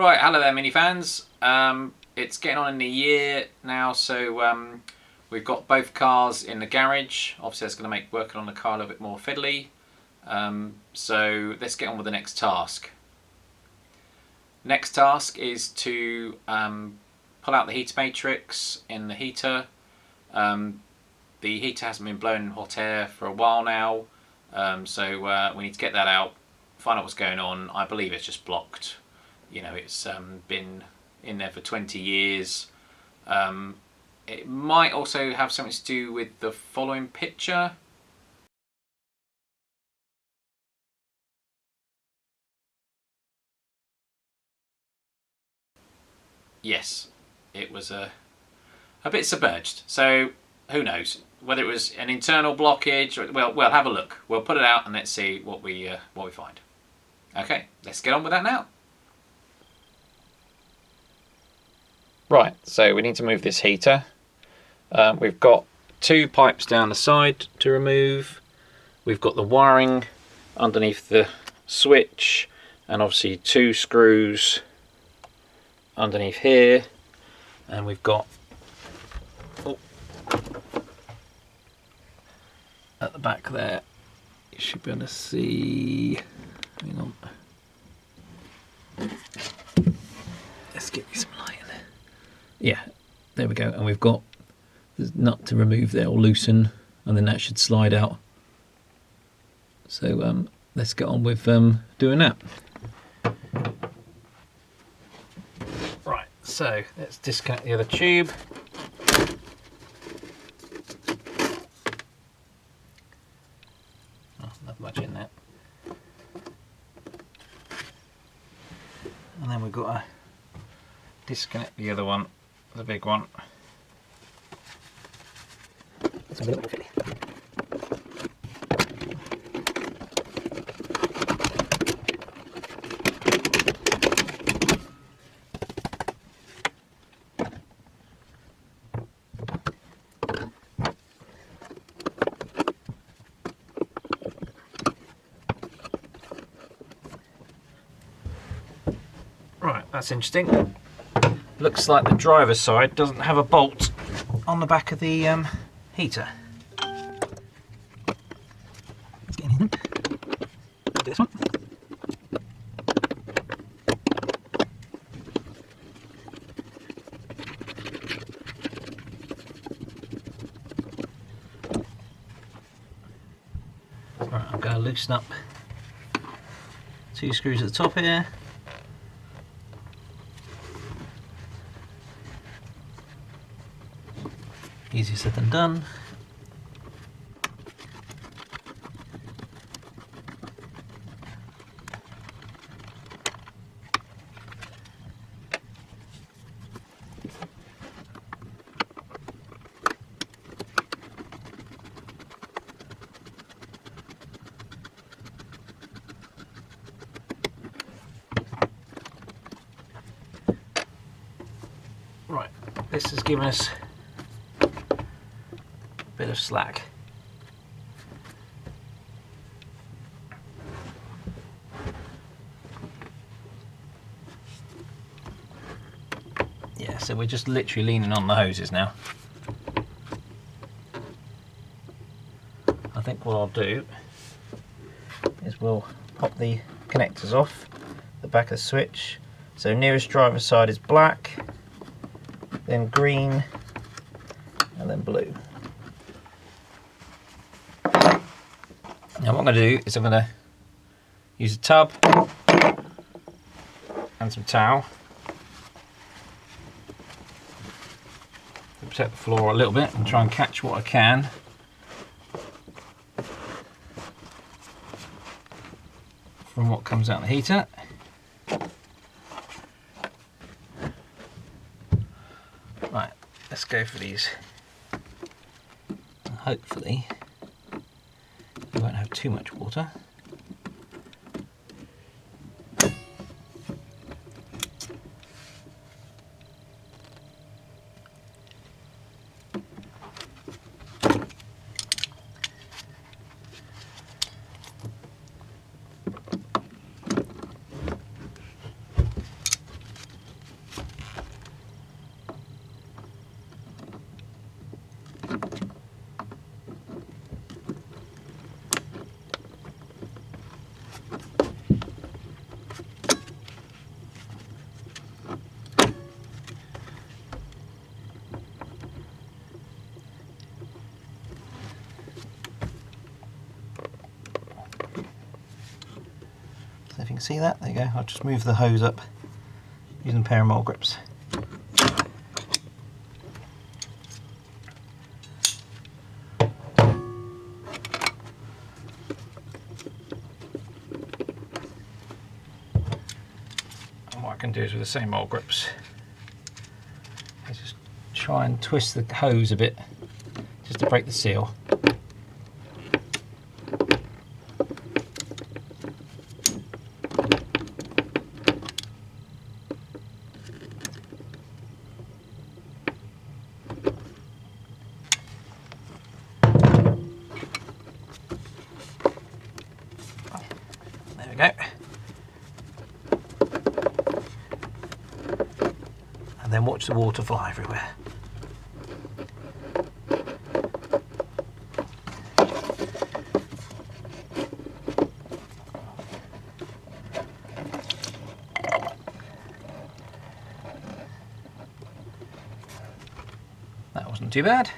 Right, hello there mini fans. It's getting on in the year now, so we've got both cars in the garage. Obviously that's going to make working on the car a little bit more fiddly. So let's get on with the next task. Next task is to pull out the heater matrix in the heater. The heater hasn't been blowing hot air for a while now, so we need to get that out, find out what's going on. I believe it's just blocked. You know, it's been in there for 20 years. It might also have something to do with the following picture. Yes, it was a bit submerged, so who knows whether it was an internal blockage or, well, we'll have a look. We'll put it out and let's see what we find. Okay, let's get on with that now. Right, so we need to move this heater. We've got two pipes down the side to remove. We've got the wiring underneath the switch, and obviously two screws underneath here. And we've got at the back there, you should be able to see. Hang on. Let's get you some light in there. Yeah, there we go. And we've got the nut to remove there, or loosen, and then that should slide out. So let's get on with doing that. Right, so let's disconnect the other tube. Oh, not much in there. And then we've got to disconnect the other one, the big one. Right, that's interesting. Looks like the driver's side doesn't have a bolt on the back of the heater. Let's get anything. This one. Right, I'm going to loosen up two screws at the top here. Easier said than done. Right, this has given us bit of slack. Yeah, so we're just literally leaning on the hoses now. I think what I'll do is we'll pop the connectors off the back of the switch. So nearest driver's side is black, then green, and then blue. Now what I'm going to do is I'm going to use a tub and some towel to protect the floor a little bit and try and catch what I can. From what comes out of the heater. Right, let's go for these. And hopefully you won't have too much water. see that? There you go. I'll just move the hose up using a pair of mole grips. And what I can do is with the same mole grips, I just try and twist the hose a bit just to break the seal. There we go. And then watch the water fly everywhere. That wasn't too bad.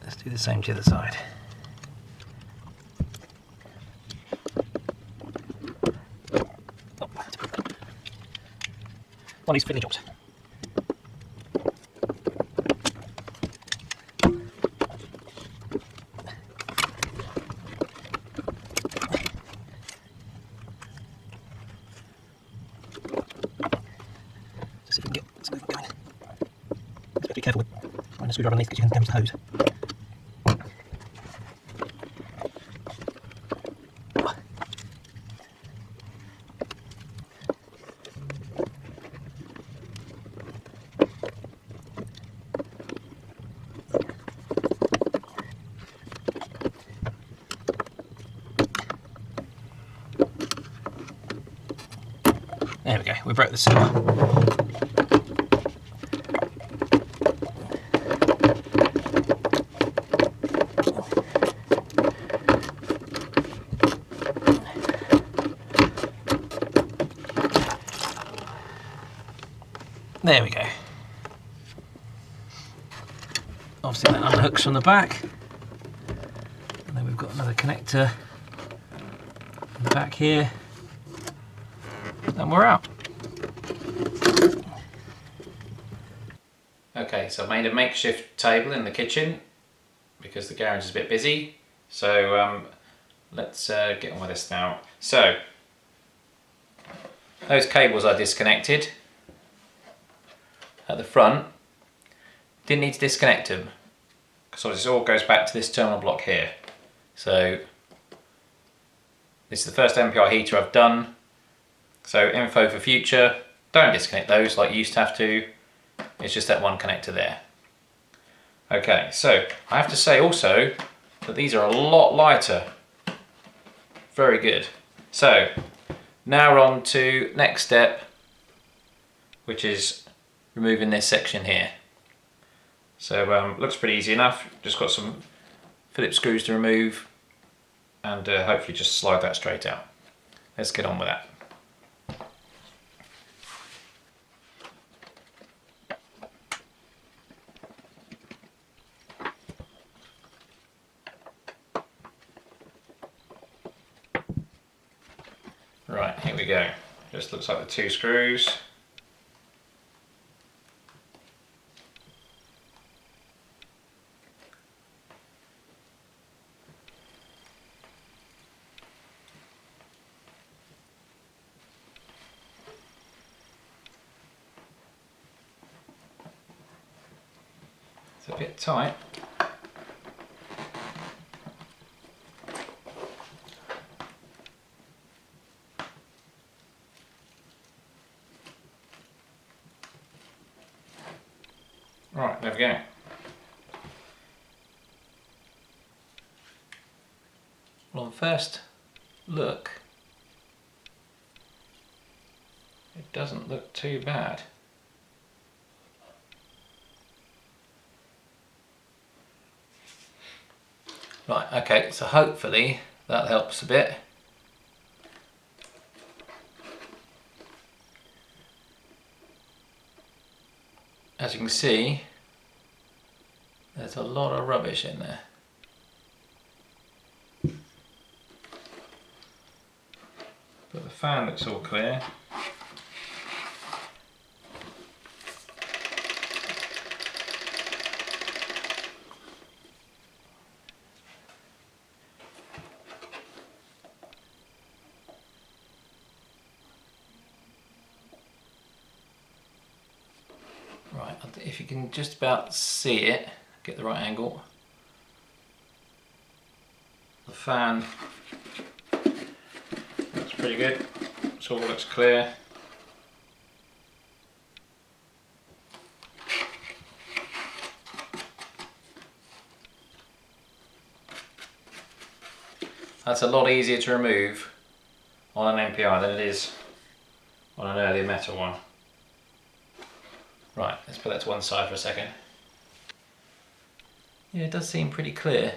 Let's do the same to the other side. One of these fiddly jobs. Just see if we can get something going. Just be careful with running a screwdriver underneath because you can damage the hose. There we go, we broke the seal. There we go. Obviously that unhooks from the back. And then we've got another connector in the back here. And we're out. Okay, so I've made a makeshift table in the kitchen because the garage is a bit busy. So let's get on with this now. So those cables I disconnected at the front, didn't need to disconnect them because this all goes back to this terminal block here. So this is the first MPI heater I've done. So info for future, don't disconnect those like you used to have to. It's just that one connector there. Okay, so I have to say also that these are a lot lighter. Very good. So now we're on to next step, which is removing this section here. So looks pretty easy enough. Just got some Phillips screws to remove and hopefully just slide that straight out. Let's get on with that. Right, here we go. Just looks like the two screws. It's a bit tight. Right, there we go. Well, on first look, it doesn't look too bad. Right, okay, so hopefully that helps a bit. as you can see, there's a lot of rubbish in there. But the fan looks all clear. Right, if you can just about see it, get the right angle. The fan looks pretty good, it all looks clear. That's a lot easier to remove on an MPI than it is on an earlier metal one. Right, let's put that to one side for a second. Yeah, it does seem pretty clear.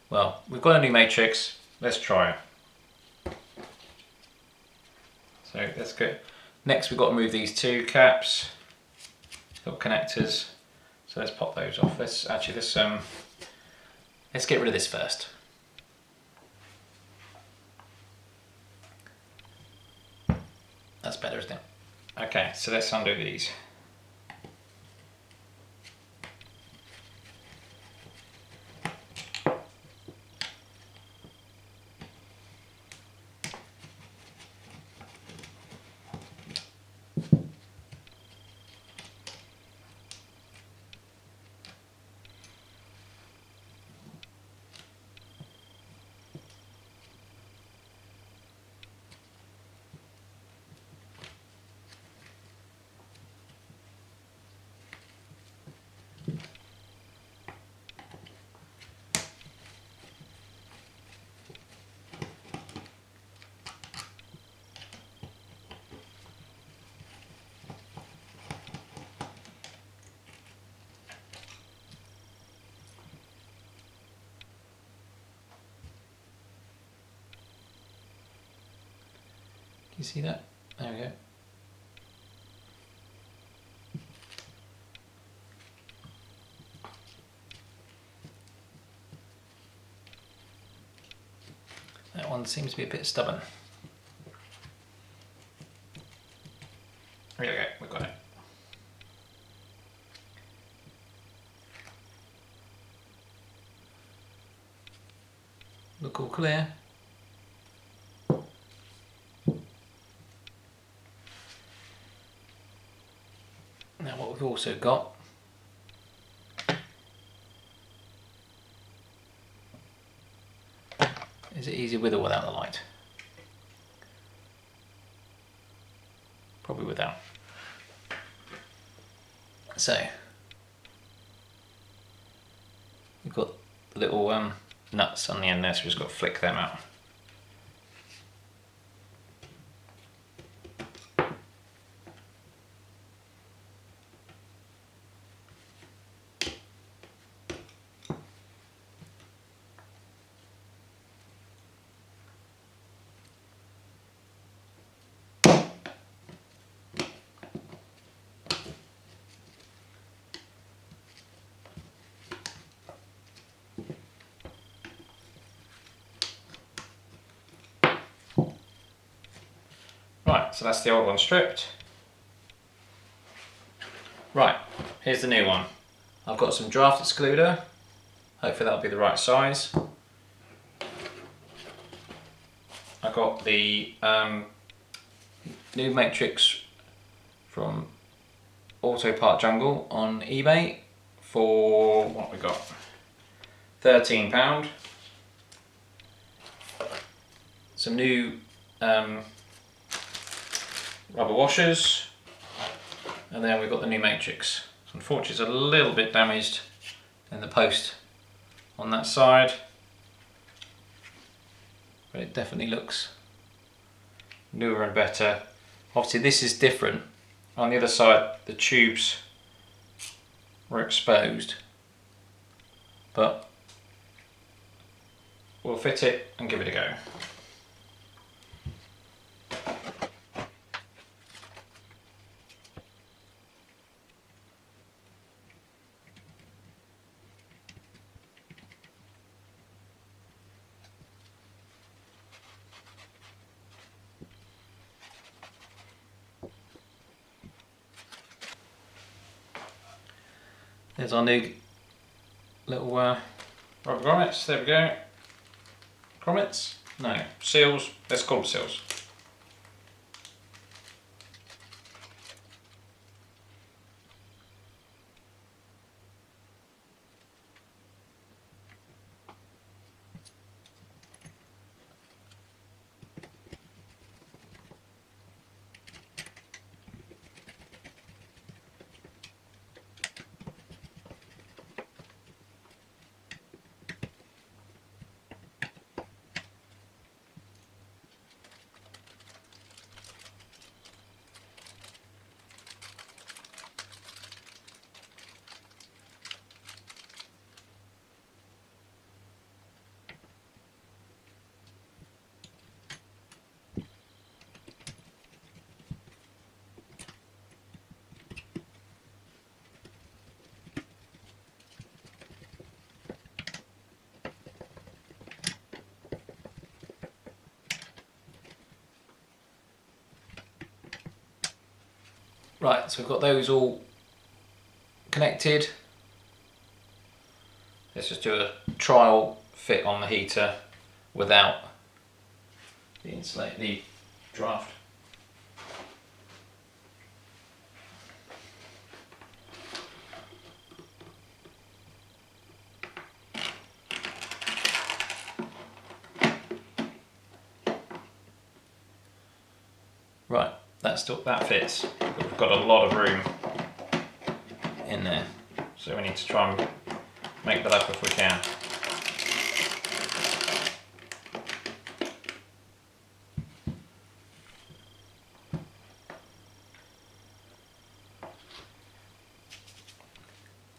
Well, we've got a new matrix, let's try it. So that's good. Next we've got to remove these two caps, little connectors. So let's pop those off. Let's get rid of this first. That's better, isn't it? Okay, so let's undo these. Can you see that? There we go. That one seems to be a bit stubborn. There we go, we've got it. Look all clear. Now what we've also got is it easy with or without the light? Probably without. So we've got little nuts on the end there, so we've just got to flick them out. Right, so that's the old one stripped. Right, here's the new one. I've got some draft excluder. Hopefully that'll be the right size. I got the new matrix from Auto Part Jungle on eBay for, what we got, £13. Some new rubber washers, and then we've got the new matrix. Unfortunately it's a little bit damaged in the post on that side, but it definitely looks newer and better. Obviously this is different. On the other side the tubes were exposed, but we'll fit it and give it a go. There's our new little rubber grommets. There we go. Grommets? No, seals. Let's call them seals. Right, so we've got those all connected. Let's just do a trial fit on the heater without the draft. Right, that fits. We've got a lot of room in there, so we need to try and make that up if we can.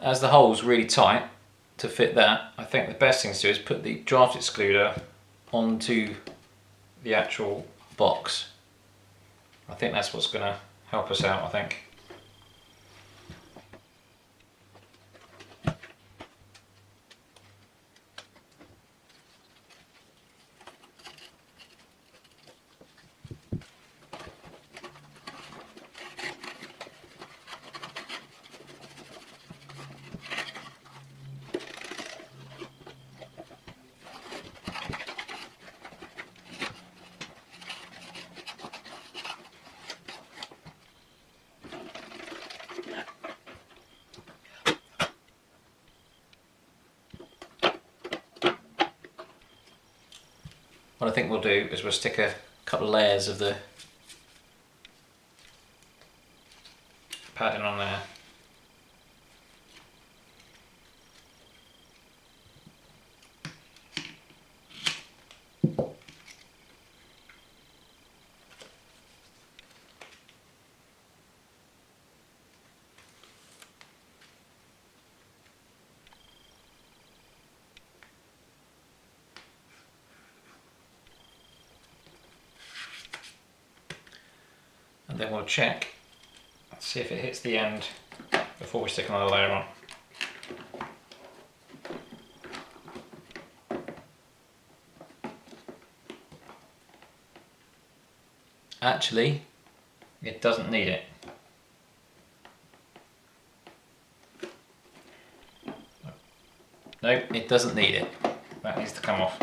As the hole's really tight to fit that, I think the best thing to do is put the draft excluder onto the actual box. I think that's what's going to help us out, I think. What I think we'll do is we'll stick a couple of layers of the padding on there. And then we'll check, see if it hits the end before we stick another layer on. Actually, it doesn't need it. Nope, it doesn't need it. That needs to come off.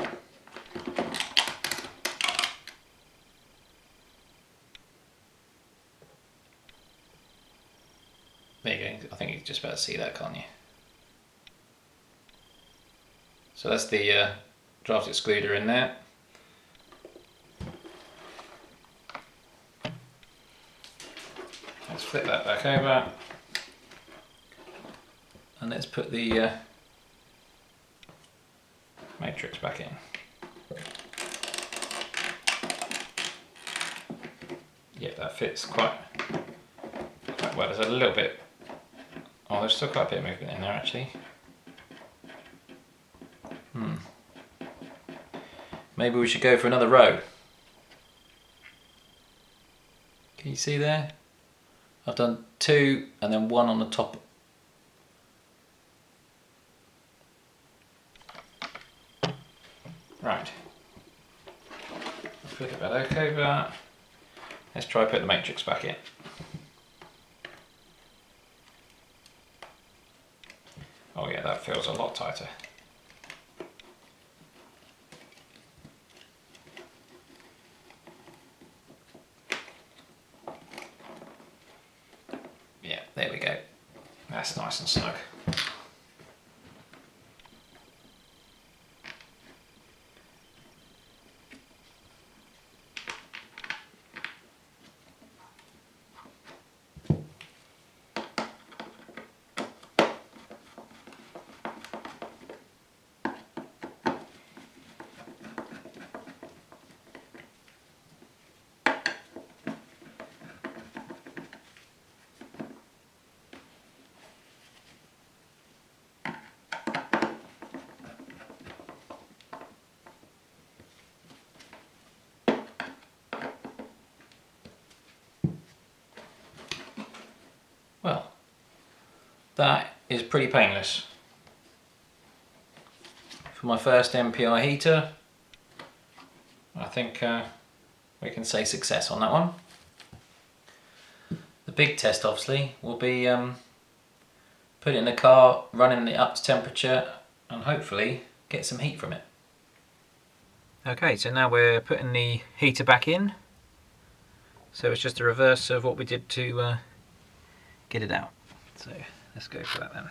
There you go, I think you can just about see that, can't you? So that's the draft excluder in there. Let's flip that back over. And let's put the matrix back in. Yeah, that fits quite well. There's a little bit. Oh, there's still quite a bit of movement in there actually. Maybe we should go for another row. Can you see there? I've done 2 and then 1 on the top. Right. Flip it back over. Let's try put the matrix back in. a lot tighter. Yeah, there we go. That's nice and snug. Well, that is pretty painless. For my first MPI heater, I think we can say success on that one. The big test obviously will be put it in the car, running it up to temperature, and hopefully get some heat from it. Okay, so now we're putting the heater back in. So it's just the reverse of what we did to get it out. So let's go for that then.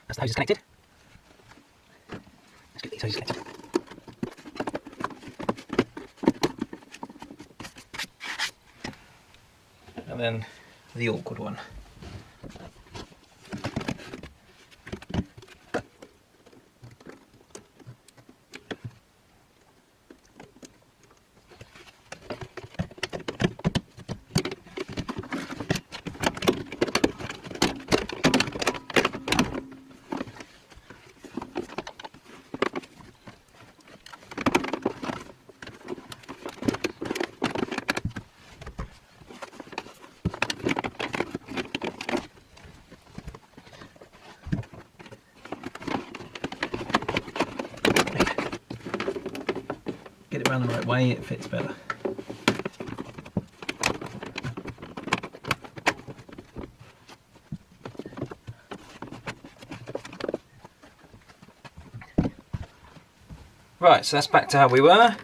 That's the hoses connected. Let's get these hoses connected. And then the awkward one. Get it around the right way, it fits better. Right, so that's back to how we were.